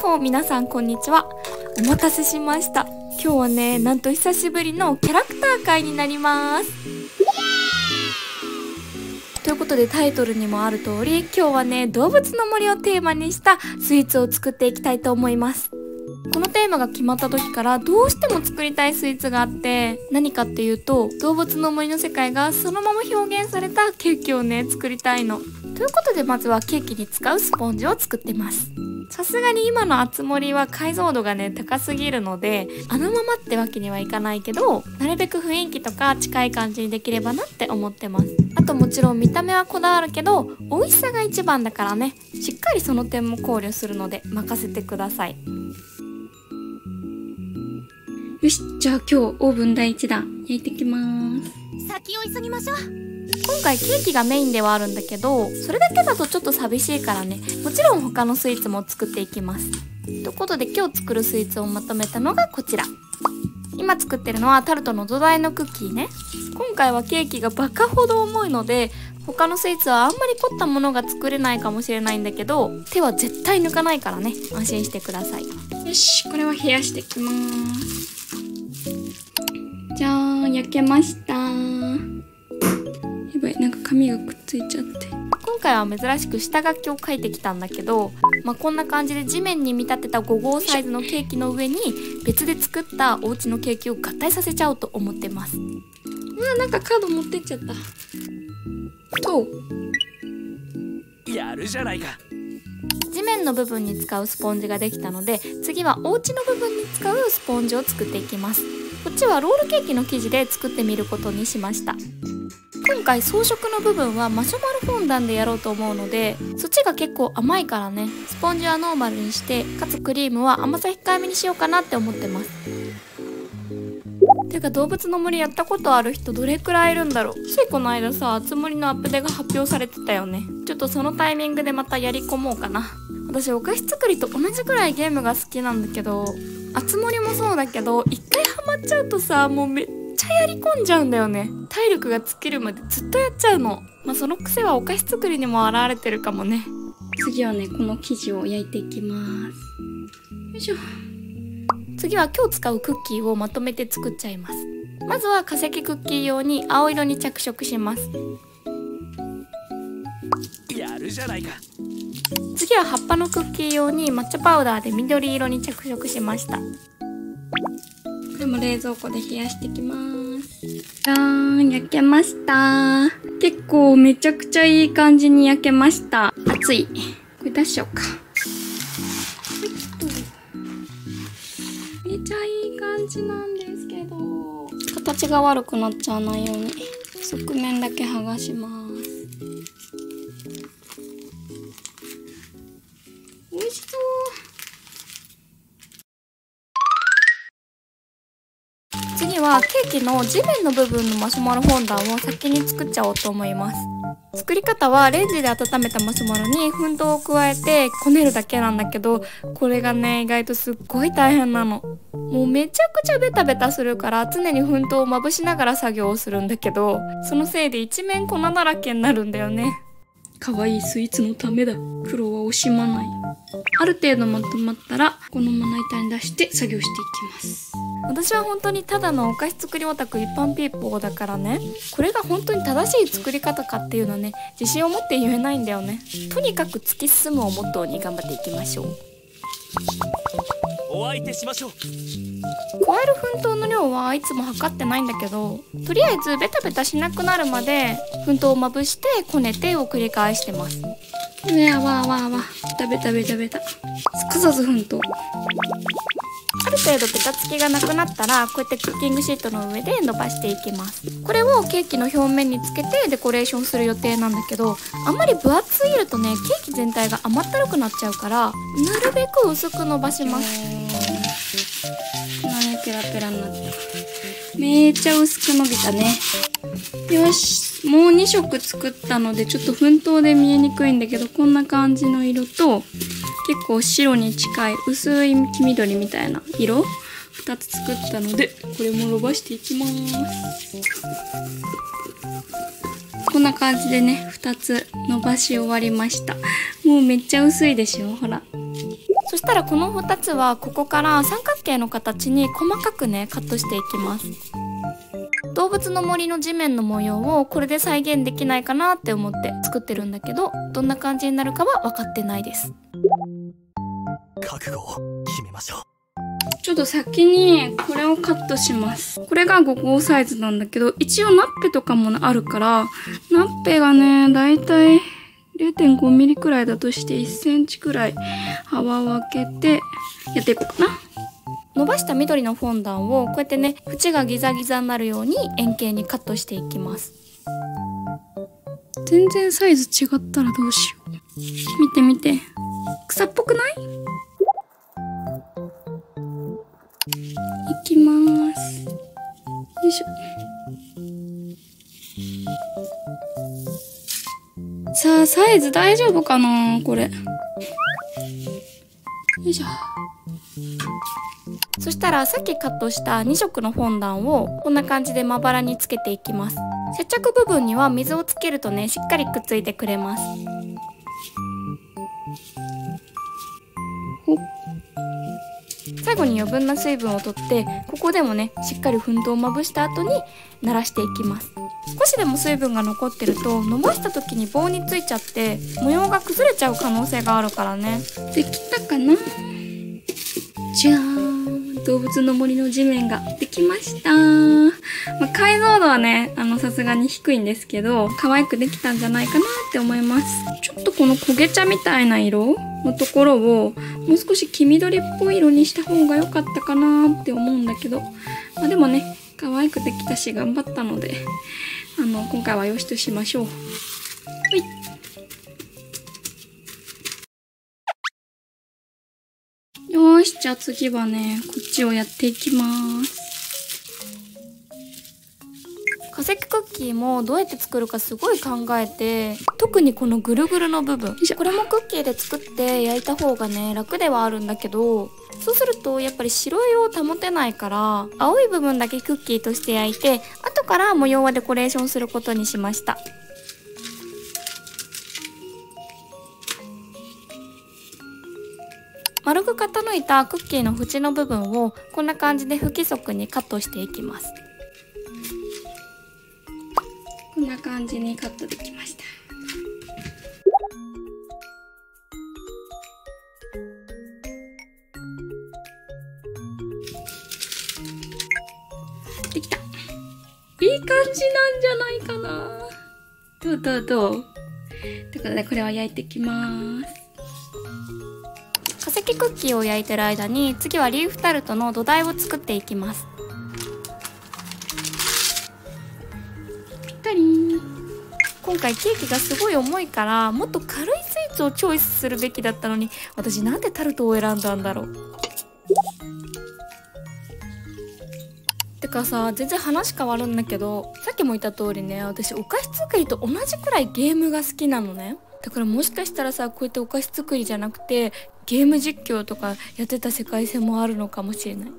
っほー、皆さんこんにちは。お待たせしました。今日はね、なんと久しぶりのキャラクター会になります。ということでタイトルにもある通り、今日はね、動物の森をテーマにしたスイーツを作っていきたいと思います。このテーマが決まった時からどうしても作りたいスイーツがあって、何かっていうと、動物の森の世界がそのまま表現されたケーキをね、作りたいの。ということでまずはケーキに使うスポンジを作ってます。さすがに今のあつ森は解像度がね、高すぎるので、あのままってわけにはいかないけど、なるべく雰囲気とか近い感じにできればなって思ってます。あともちろん見た目はこだわるけど、美味しさが一番だからね、しっかりその点も考慮するので任せてください。よし、じゃあ今日オーブン第1弾焼いてきます。先を急ぎましょう。今回ケーキがメインではあるんだけど、それだけだとちょっと寂しいからね、もちろん他のスイーツも作っていきます。ということで今日作るスイーツをまとめたのがこちら。今作ってるのはタルトの土台のクッキーね。今回はケーキがバカほど重いので、他のスイーツはあんまり凝ったものが作れないかもしれないんだけど、手は絶対抜かないからね、安心してください。よし、これは冷やしていきます。じゃーん、焼けました。やばい、なんか紙がくっついちゃって。今回は珍しく下書きを書いてきたんだけど、こんな感じで地面に見立てた5号サイズのケーキの上に別で作ったお家のケーキを合体させちゃおうと思ってます。うわ、なんかカード持ってっちゃった。とやるじゃないか。地面の部分に使うスポンジができたので、次はお家の部分に使うスポンジを作っていきます。こっちはロールケーキの生地で作ってみることにしました。今回装飾の部分はマシュマロフォンダンでやろうと思うので、そっちが結構甘いからね、スポンジはノーマルにして、かつクリームは甘さ控えめにしようかなって思ってます。てか動物の森やったことある人どれくらいいるんだろう。ついこの間さ、あつ森のアップデが発表されてたよね。ちょっとそのタイミングでまたやり込もうかな。私お菓子作りと同じくらいゲームが好きなんだけど、あつ森もそうだけど、一回ハマっちゃうとさ、もうめっちゃやり込んじゃうんだよね。体力が尽きるまでずっとやっちゃうの。その癖はお菓子作りにも現れてるかもね。次はね、この生地を焼いていきます。よいしょ。次は今日使うクッキーをまとめて作っちゃいます。まずは化石クッキー用に青色に着色します。やるじゃないか。次は葉っぱのクッキー用に抹茶パウダーで緑色に着色しました。これも冷蔵庫で冷やしていきます。じゃーん、焼けました。結構めちゃくちゃいい感じに焼けました。熱い。これ出しようか。めちゃいい感じなんですけど、形が悪くなっちゃわないように側面だけ剥がします。美味しそう。次はケーキの地面の部分のマシュマロフォンダンを先に作っちゃおうと思います。作り方はレンジで温めたマシュマロに粉糖を加えてこねるだけなんだけど、これがね、意外とすっごい大変なの。もうめちゃくちゃベタベタするから常に粉糖をまぶしながら作業をするんだけど、そのせいで一面粉だらけになるんだよね。可愛いスイーツのためだ。苦労は惜しまない。ある程度まとまったらこのまな板に出して作業していきます。私は本当にただのお菓子作りオタク一般ピーポーだからね、これが本当に正しい作り方かっていうのはね、自信を持って言えないんだよね。とにかく突き進むをモットーに頑張っていきましょう。お相手しましょう。加える粉糖の量はいつも測ってないんだけど、とりあえずベタベタしなくなるまで粉糖をまぶしてこねてを繰り返してます。うわわわわ、ベタベタベタ。すかさず粉糖。ある程度ベタつきがなくなったら、こうやってクッキングシートの上で伸ばしていきます。これをケーキの表面につけてデコレーションする予定なんだけど、あんまり分厚すぎるとね、ケーキ全体が甘ったるくなっちゃうから、なるべく薄く伸ばします。ペラペラになった。めっちゃ薄く伸びたね。よし、もう2色作ったのでちょっと粉糖で見えにくいんだけど、こんな感じの色と結構白に近い薄い黄緑みたいな色2つ作ったので、これも伸ばしていきます。こんな感じでね、2つ伸ばし終わりました。もうめっちゃ薄いでしょ、ほら。そしたらこの2つはここから三角形の形に細かくねカットしていきます。動物の森の地面の模様をこれで再現できないかなって思って作ってるんだけど、どんな感じになるかは分かってないです。覚悟を決めましょう。ちょっと先にこれをカットします。これが5号サイズなんだけど、一応ナッペとかもあるから、ナッペがねだいたい 0.5 ミリくらいだとして1センチくらい幅を空けてやっていこうかな。伸ばした緑のフォンダンをこうやってね、縁がギザギザになるように円形にカットしていきます。全然サイズ違ったらどうしよう。見て見て、草っぽくない？いきまーす。よいしょ。さあ、サイズ大丈夫かなこれ。よいしょ。そしたらさっきカットした2色のフォンダンをこんな感じでまばらにつけていきます。接着部分には水をつけるとね、しっかりくっついてくれます。ほっ。最後に余分な水分を取って、ここでもねしっかり粉糖をまぶした後にならしていきます。少しでも水分が残ってると伸ばした時に棒についちゃって模様が崩れちゃう可能性があるからね。できたかな？じゃーん、動物の森の地面ができました。解像度はねさすがに低いんですけど、可愛くできたんじゃないかなって思います。ちょっとこの焦げ茶みたいな色のところをもう少し黄緑っぽい色にした方が良かったかなって思うんだけど、でもね可愛くできたし頑張ったので今回はよしとしましょう。はい、よーし、じゃあ次はねこっちをやっていきます。化石クッキーもどうやって作るかすごい考えて、特にこのぐるぐるの部分、これもクッキーで作って焼いた方がね楽ではあるんだけど、そうするとやっぱり白色を保てないから青い部分だけクッキーとして焼いて、後から模様はデコレーションすることにしました。丸く傾いたクッキーの縁の部分をこんな感じで不規則にカットしていきます。こんな感じにカットできました。できた。いい感じなんじゃないかな。どうどうどう。ということでこれを焼いていきます。化石クッキーを焼いてる間に次はリーフタルトの土台を作っていきます。ぴったり。今回ケーキがすごい重いからもっと軽いスイーツをチョイスするべきだったのに、私なんでタルトを選んだんだろう。てかさ、全然話変わるんだけど、さっきも言った通りね、私お菓子作りと同じくらいゲームが好きなのね。だからもしかしたらさ、こうやってお菓子作りじゃなくてゲーム実況とかやってた世界線もあるのかもしれない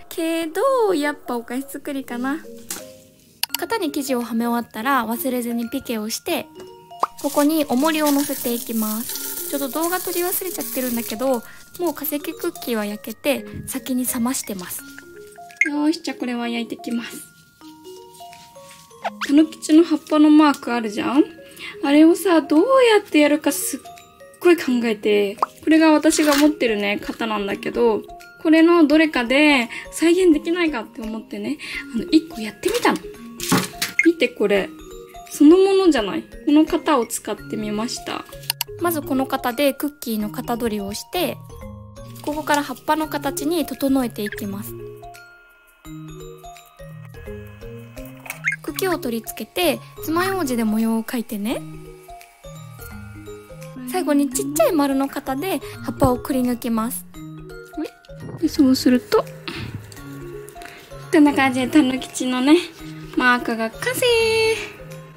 けど、やっぱお菓子作りかな。型に生地をはめ終わったら忘れずにピケをして、ここに重りを乗せていきます。ちょっと動画撮り忘れちゃってるんだけど、もう化石クッキーは焼けて先に冷ましてます。よーし、じゃあこれは焼いていきます。たぬきちの葉っぱのマークあるじゃん。あれをさ、どうやってやるかすっごい考えて、これが私が持ってるね型なんだけど、これのどれかで再現できないかって思ってね、1個やってみたの。見て、これそのものじゃない？この型を使ってみました。まずこの型でクッキーの型取りをして、ここから葉っぱの形に整えていきます。茎を取り付けて爪楊枝で模様を描いてね。最後にちっちゃい丸の型で葉っぱをくり抜きます。でそうするとこんな感じでたぬきちのねマークが完成。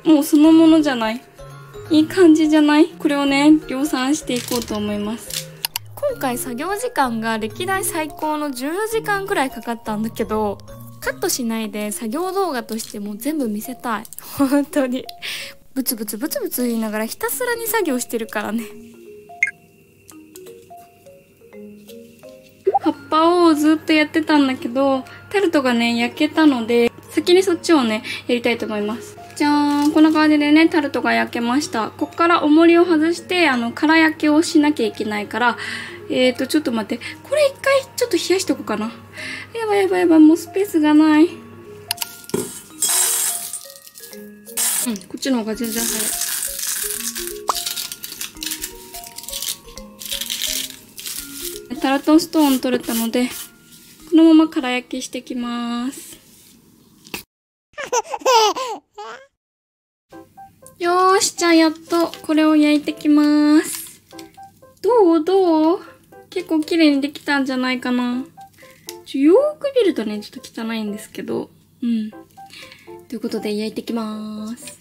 もうそのものじゃない？いい感じじゃない？これをね量産していこうと思います。今回作業時間が歴代最高の14時間くらいかかったんだけど、カットしないで作業動画としてもう全部見せたい。本当にブツブツブツブツ言いながらひたすらに作業してるからね。葉っぱをずっとやってたんだけど、タルトがね、焼けたので、先にそっちをね、やりたいと思います。じゃーん。こんな感じでね、タルトが焼けました。こっから重りを外して、空焼けをしなきゃいけないから、ちょっと待って。これ一回ちょっと冷やしとこうかな。やばいやばいやばい、もうスペースがない。うん、こっちの方が全然早い。タルトストーン取れたので、このまま空焼きしてきます。よーし、じゃあやっとこれを焼いてきます。どう結構綺麗にできたんじゃないかな。よーく見るとね、ちょっと汚いんですけど。うん。ということで焼いてきます。じ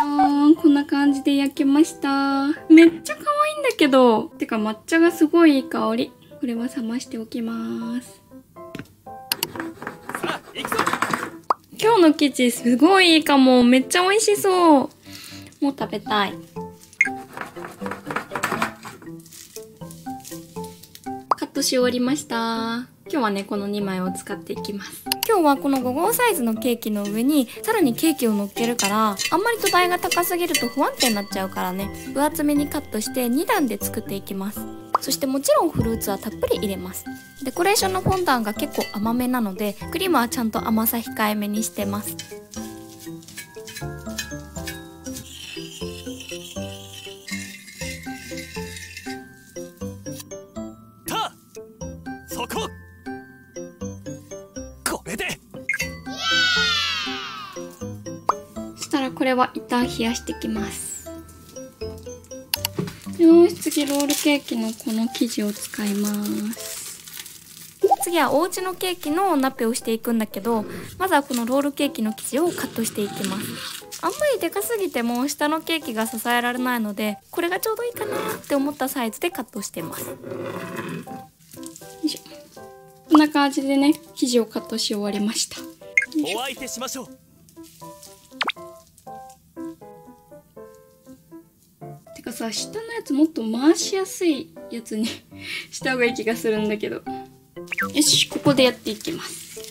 ゃーん、こんな感じで焼けました。めっちゃ可愛いんだけど。てか抹茶がすごいいい香り。これは冷ましておきます。さあ行くぞ。今日の生地すごいいいかも。めっちゃ美味しそう。もう食べたい。カットし終わりました。今日はね、この2枚を使っていきます。今日はこの5号サイズのケーキの上にさらにケーキを乗っけるから、あんまり土台が高すぎると不安定になっちゃうからね、分厚めにカットして2段で作っていきます。そしてもちろんフルーツはたっぷり入れます。デコレーションのフォンダンが結構甘めなので、クリームはちゃんと甘さ控えめにしてます。たそこ。これで。そしたらこれは一旦冷やしてきます。よーし、次ロールケーキのこの生地を使います。次はお家のケーキのナッペをしていくんだけど、まずはこのロールケーキの生地をカットしていきます。あんまりでかすぎても下のケーキが支えられないので、これがちょうどいいかなって思ったサイズでカットしてます。よいしょ。こんな感じでね、生地をカットし終わりました。お相手しましょう。てかさ、下のやつもっと回しやすいやつにした方がいい気がするんだけど。よし、ここでやっていきます。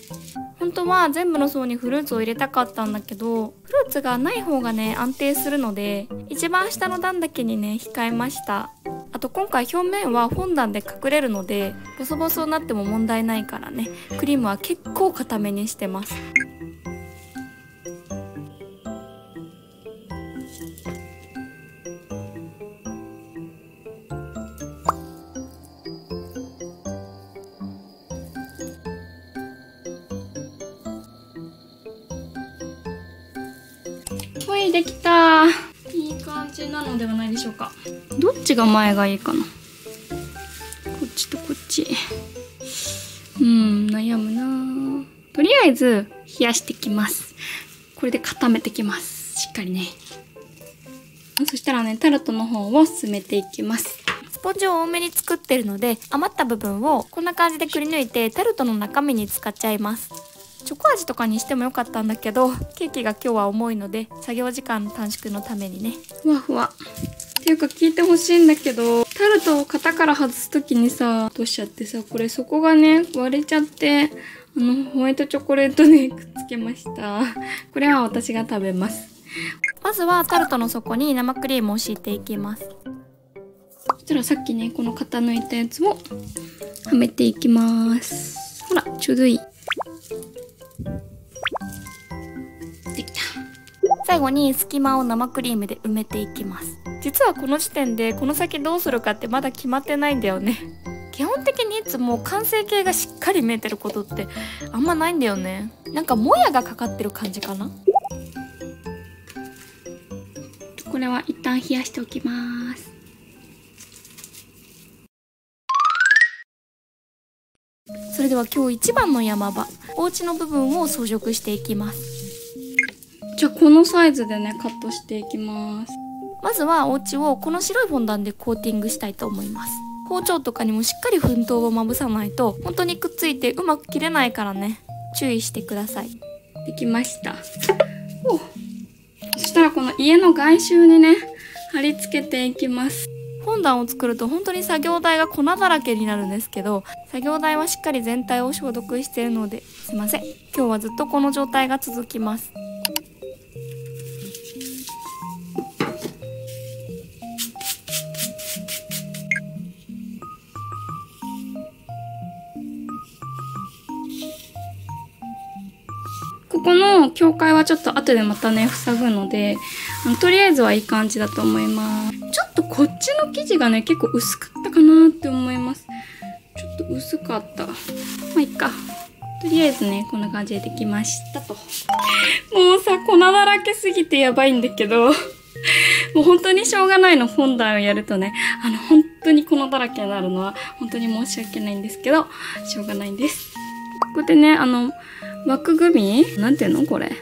本当は全部の層にフルーツを入れたかったんだけど、フルーツがない方がね安定するので、一番下の段だけにね控えました。あと今回表面はフォンダンで隠れるので、ボソボソになっても問題ないからね、クリームは結構固めにしてます。ほい、できた。いい感じなのではないでしょうか。どっちが前がいいかな。こっちとこっち。悩むな。とりあえず冷やしてきます。これで固めてきます。しっかりね。そしたらね、タルトの方を進めていきます。スポンジを多めに作ってるので、余った部分をこんな感じでくり抜いてタルトの中身に使っちゃいます。チョコ味とかにしてもよかったんだけど、ケーキが今日は重いので作業時間の短縮のためにね。ふわふわ。っていうか聞いてほしいんだけど、タルトを型から外すときにさ、落としちゃってさ、これ底がね、割れちゃって、ホワイトチョコレートでくっつけました。これは私が食べます。まずはタルトの底に生クリームを敷いていきます。そしたらさっきね、この型抜いたやつをはめていきます。ほら、ちょうどいい。できた。最後に隙間を生クリームで埋めていきます。実はこの時点でこの先どうするかってまだ決まってないんだよね。基本的にいつも完成形がしっかり見えてることってあんまないんだよね。なんかもやがかかってる感じかな。これは一旦冷やしておきます。それでは今日一番の山場、お家の部分を装飾していきます。じゃあこのサイズでね、カットしていきます。まずはお家をこの白いフォンダンでコーティングしたいと思います。包丁とかにもしっかり粉糖をまぶさないと本当にくっついてうまく切れないからね、注意してください。できました。そしたらこの家の外周にね、貼り付けていきます。フォンダンを作ると本当に作業台が粉だらけになるんですけど、作業台はしっかり全体を消毒しているので、すいません、今日はずっとこの状態が続きます。ここの境界はちょっと後でまたね塞ぐので、とりあえずはいい感じだと思います。ちょっとこっちの生地がね結構薄かったかなって思います。ちょっと薄かった。まあいっか。とりあえずねこんな感じでできましたと。もうさ粉だらけすぎてやばいんだけどもう本当にしょうがないの。フォンダンをやるとね本当に粉だらけになるのは本当に申し訳ないんですけど、しょうがないんです。ここでね枠組みなんていうのこれ。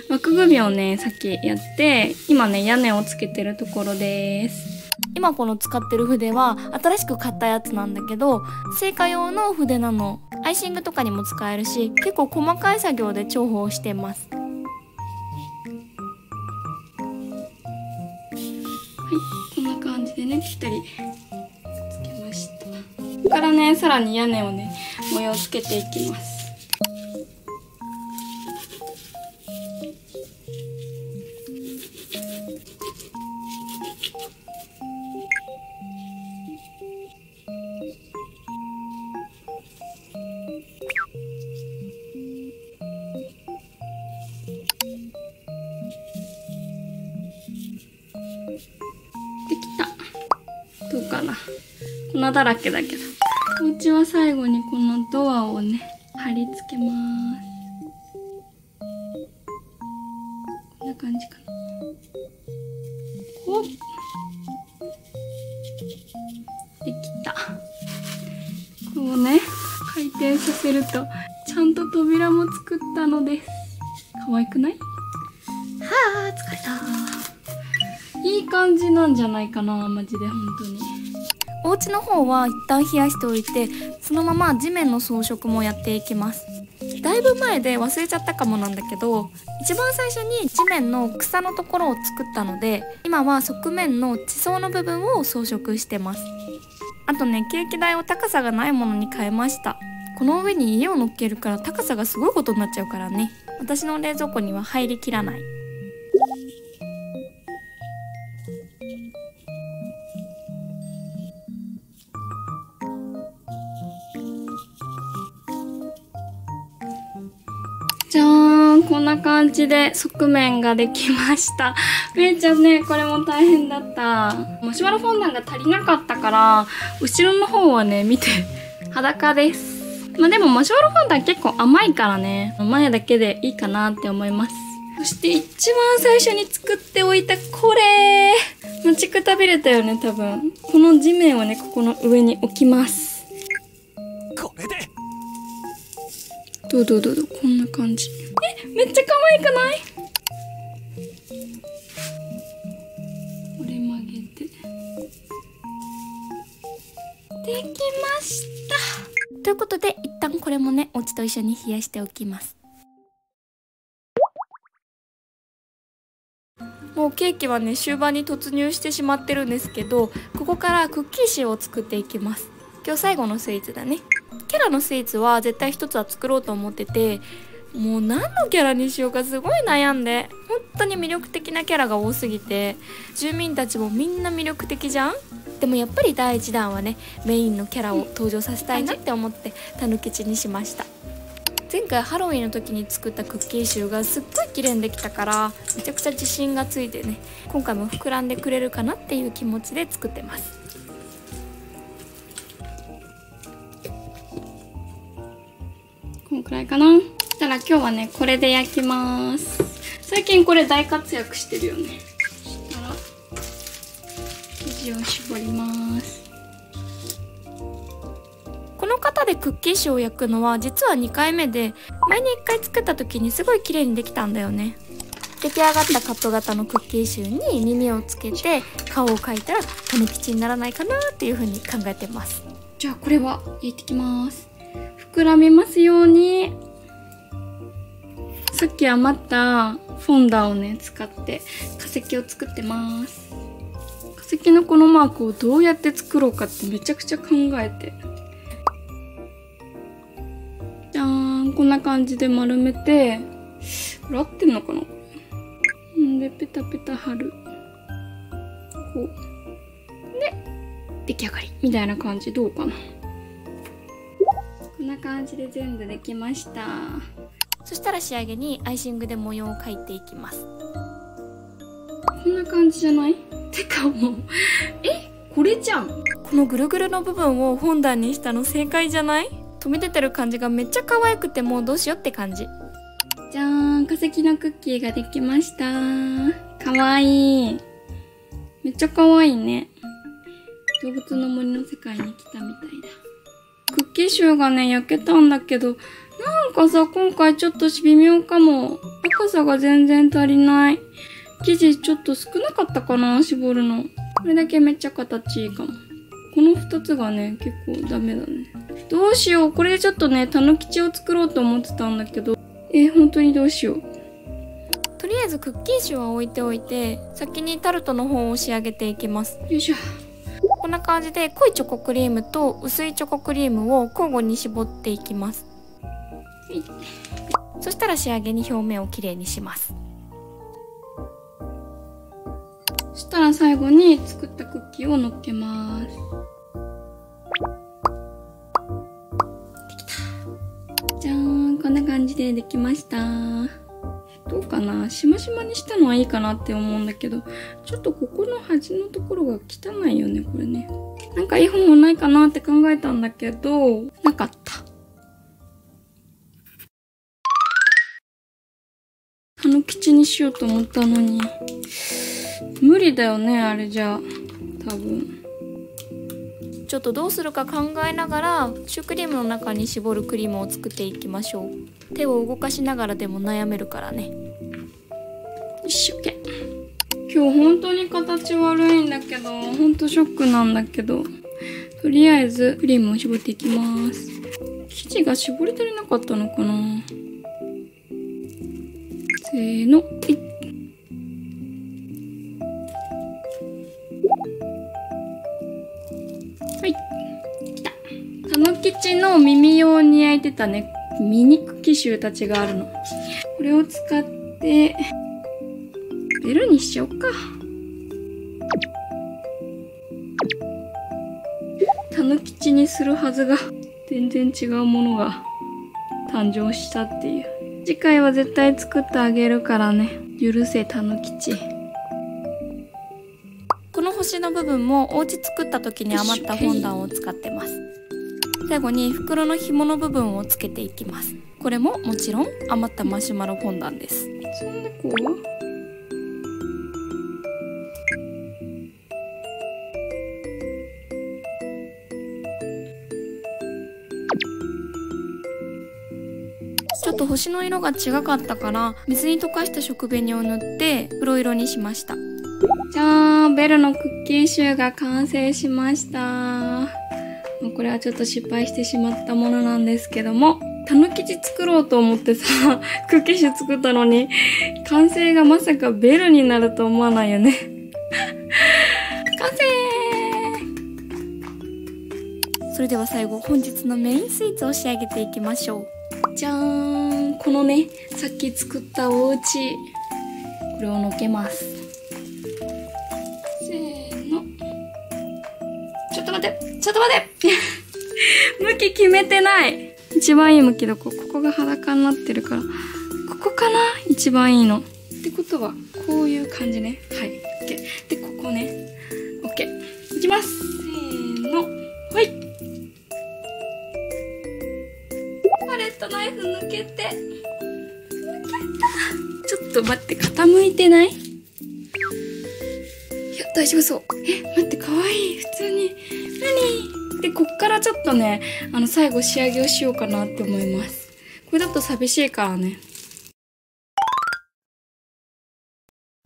枠組みをね、さっきやって、今ね、屋根をつけてるところです。今この使ってる筆は新しく買ったやつなんだけど、製菓用の筆なの。アイシングとかにも使えるし、結構細かい作業で重宝してます。はい、こんな感じでね、ぴったりつけました。ここからね、さらに屋根をね、模様つけていきます。できた。どうかな。粉だらけだけど。お家は最後にこのドアをね、貼り付けます。こんな感じかな。おっ。できた。こうね、回転させると、ちゃんと扉も作ったのです。可愛くない？はあ、疲れた。いい感じなんじゃないかな、マジで本当に。お家の方は一旦冷やしておいて、そのまま地面の装飾もやっていきます。だいぶ前で忘れちゃったかもなんだけど、一番最初に地面の草のところを作ったので、今は側面の地層の部分を装飾してます。あとね、ケーキ台を高さがないものに変えました。この上に家を乗っけるから高さがすごいことになっちゃうからね。私の冷蔵庫には入りきらない。じゃーん、こんな感じで側面ができました。めいちゃんね、これも大変だった。マシュマロフォンダンが足りなかったから、後ろの方はね、見て、裸です。まあでもマシュマロフォンダン結構甘いからね、前だけでいいかなって思います。そして一番最初に作っておいたこれ待ちくたびれたよね、多分。この地面をね、ここの上に置きます。これでどうこんな感じ。めっちゃ可愛くない？これ曲げてできました。ということで一旦これもね、お家と一緒に冷やしておきます。もうケーキはね、終盤に突入してしまってるんですけど、ここからクッキーシーを作っていきます。今日最後のスイーツだね。キャラのスイーツは絶対一つは作ろうと思ってて、もう何のキャラにしようかすごい悩んで、本当に魅力的なキャラが多すぎて、住民たちもみんな魅力的じゃん。でもやっぱり第1弾はね、メインのキャラを登場させたいなって思ってたぬきちにしました。前回ハロウィンの時に作ったクッキーシューがすっごい綺麗にできたから、めちゃくちゃ自信がついてね、今回も膨らんでくれるかなっていう気持ちで作ってます。こんくらいかな。そしたら今日はね、これで焼きます。最近これ大活躍してるよね。そしたら生地を絞ります。この型でクッキーシューを焼くのは実は2回目で、前に1回作った時にすごい綺麗にできたんだよね。出来上がったカット型のクッキーシューに耳をつけて顔を描いたらたぬきちにならないかなっていう風に考えてます。じゃあこれは焼いていきます。膨らみますように。さっき余ったフォンダンをね使って化石を作ってます。化石のこのマークをどうやって作ろうかってめちゃくちゃ考えて。じゃーん、こんな感じで丸めて、これ合ってんのかな。んで、ペタペタ貼る。こう。で、出来上がり。みたいな感じどうかな。こんな感じで全部できました。そしたら仕上げにアイシングで模様を描いていきます。こんな感じじゃない？てかもう、これじゃん。このぐるぐるの部分を本棚にしたの正解じゃない？飛び出てる感じがめっちゃ可愛くて、もうどうしようって感じ。じゃーん、化石のクッキーができました。かわいい。めっちゃかわいいね。動物の森の世界に来たみたいだ。クッキーシューがね、焼けたんだけど、なんかさ、今回ちょっと微妙かも。赤さが全然足りない。生地ちょっと少なかったかな、絞るの。これだけめっちゃ形いいかも。この2つがね、結構ダメだね。どうしよう。これでちょっとね、たぬきちを作ろうと思ってたんだけど。本当にどうしよう。とりあえずクッキーシューは置いておいて、先にタルトの方を仕上げていきます。よいしょ。こんな感じで濃いチョコクリームと薄いチョコクリームを交互に絞っていきます。そしたら仕上げに表面をきれいにします。そしたら最後に作ったクッキーを乗っけます。できた。じゃーん、こんな感じでできました。どうかな、しましまにしたのはいいかなって思うんだけど、ちょっとここの端のところが汚いよね、これね。なんかいい方法ないかなって考えたんだけど、なかった。たぬきちにしようと思ったのに。無理だよね、あれじゃあ。多分。ちょっとどうするか考えながら、シュークリームの中に絞るクリームを作っていきましょう。手を動かしながらでも悩めるからね。一生懸命。今日本当に形悪いんだけど、本当ショックなんだけど、とりあえずクリームを絞っていきます。生地が絞り足りなかったのかな。せーの、はい、きた。たぬきちの耳用に焼いてたね、ミニクッキーシューたちがあるの。これを使って、ベルにしようか。たぬきちにするはずが、全然違うものが誕生したっていう。次回は絶対作ってあげるからね。許せ、たぬきち。この星の部分もお家作った時に余った本棚を使ってます。最後に袋の紐の部分をつけていきます。これももちろん余ったマシュマロフォンダンです。そんなこうちょっと星の色が違かったから水に溶かした食紅を塗って黒色にしました。じゃーん、ベルのクッキーシューが完成しました。これはちょっと失敗してしまったものなんですけども、たぬきち作ろうと思ってさ、クッキーシュー作ったのに、完成がまさかベルになると思わないよね。完成。それでは最後、本日のメインスイーツを仕上げていきましょう。じゃーん、このね、さっき作ったお家、これをのけます。せーの。ちょっと待ってちょっと待って向き決めてない。一番いい向きどここが裸になってるから、ここかな一番いいの。ってことは、こういう感じね。はい。OK。で、ここね。OK。いきます。せーの。はい。パレットナイフ抜けて。抜けた。ちょっと待って、傾いてない？いや、大丈夫そう。待って、かわいい。普通に。何？で、こっからちょっとね、最後仕上げをしようかなって思います。これだと寂しいからね。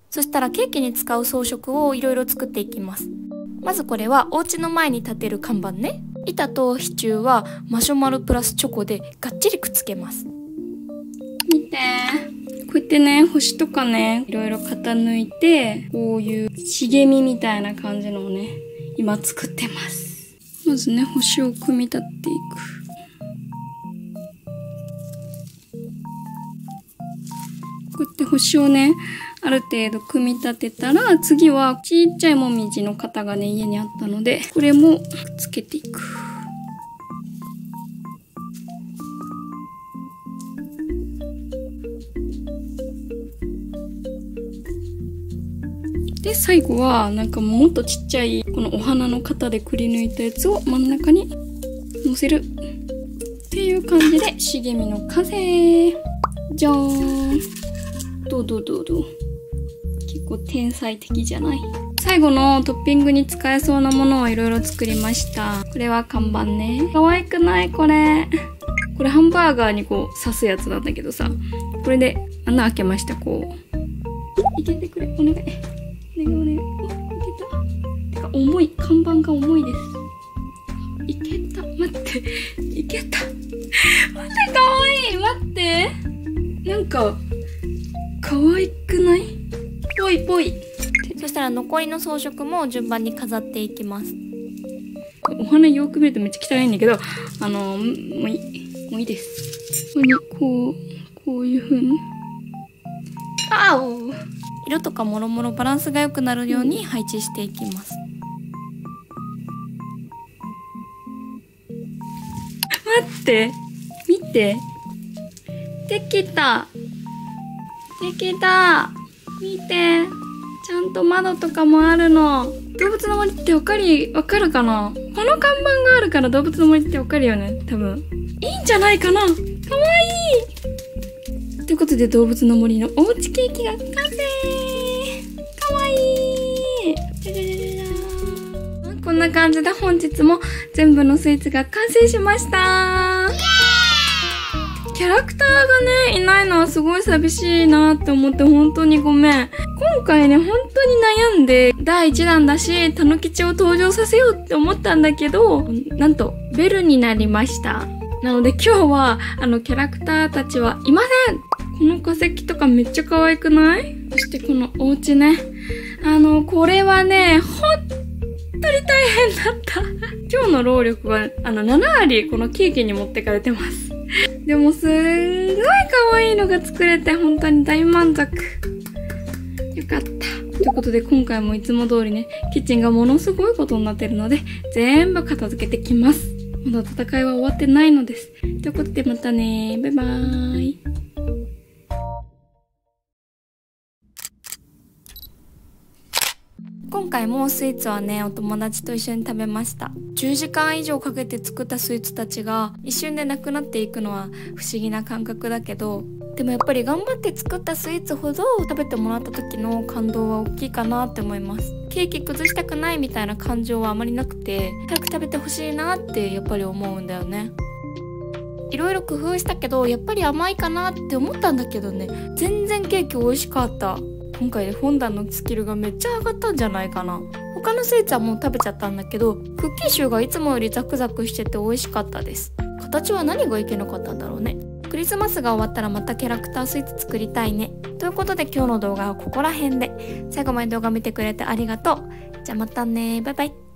そしたらケーキに使う装飾をいろいろ作っていきます。まずこれはお家の前に立てる看板ね。板と支柱はマシュマロプラスチョコでがっちりくっつけます。見て。うやってね、星とかね、いろいろ型抜いて、こういう茂みみたいな感じのをね、今作ってます。まずね、星を組み立てていく。こうやって星をね、ある程度組み立てたら、次はちっちゃいもみじの型がね、家にあったので、これもくっつけていく。で、最後は、なんかもっとちっちゃい、このお花の型でくり抜いたやつを真ん中に乗せる。っていう感じで、茂みの完成。じゃーん。どう結構天才的じゃない？最後のトッピングに使えそうなものをいろいろ作りました。これは看板ね。可愛くない？これ。これハンバーガーにこう刺すやつなんだけどさ。これで穴開けました、こう。いけてくれ。お願い。お願い。お、いけた。てか、重い。看板が重いです。いけた。待って。いけた。待って、かわいい。待って。なんか、可愛くない？ぽい。そしたら残りの装飾も順番に飾っていきます。お花よく見るとめっちゃ汚いんだけど、もういいです。こういう風に。色とかもろもろバランスが良くなるように配置していきます。待って、見て。できた。見て。ちゃんと窓とかもあるの。動物の森ってわかるかな？この看板があるから動物の森ってわかるよね、多分。いいんじゃないかな？かわいい！ということで動物の森のおうちケーキが完成！かわいい！じゃじゃじゃじゃじゃ。こんな感じで本日も全部のスイーツが完成しました。キャラクターがね、いないのはすごい寂しいなって思って本当にごめん。今回ね、本当に悩んで、第1弾だし、たぬきちを登場させようって思ったんだけど、なんと、ベルになりました。なので今日は、キャラクターたちはいません。この化石とかめっちゃ可愛くない？そしてこのお家ね。これはね、本当に大変だった。今日の労力は、7割このケーキに持ってかれてます。でもすんごい可愛いのが作れて本当に大満足。よかった。ということで今回もいつも通りね、キッチンがものすごいことになってるので、全部片付けてきます。まだ戦いは終わってないのです。ということでまたね。バイバーイ。今回もスイーツはね、お友達と一緒に食べました。10時間以上かけて作ったスイーツたちが一瞬でなくなっていくのは不思議な感覚だけど、でもやっぱり頑張って作ったスイーツほど食べてもらった時の感動は大きいかなって思います。ケーキ崩したくないみたいな感情はあまりなくて、早く食べてほしいなってやっぱり思うんだよね。いろいろ工夫したけどやっぱり甘いかなって思ったんだけどね、全然ケーキ美味しかった。今回でフォンダンのスキルがめっちゃ上がったんじゃないかな。他のスイーツはもう食べちゃったんだけど、クッキーシューがいつもよりザクザクしてて美味しかったです。形は何がいけなかったんだろうね。クリスマスが終わったらまたキャラクタースイーツ作りたいね。ということで今日の動画はここら辺で。最後まで動画見てくれてありがとう。じゃあまたね。バイバイ。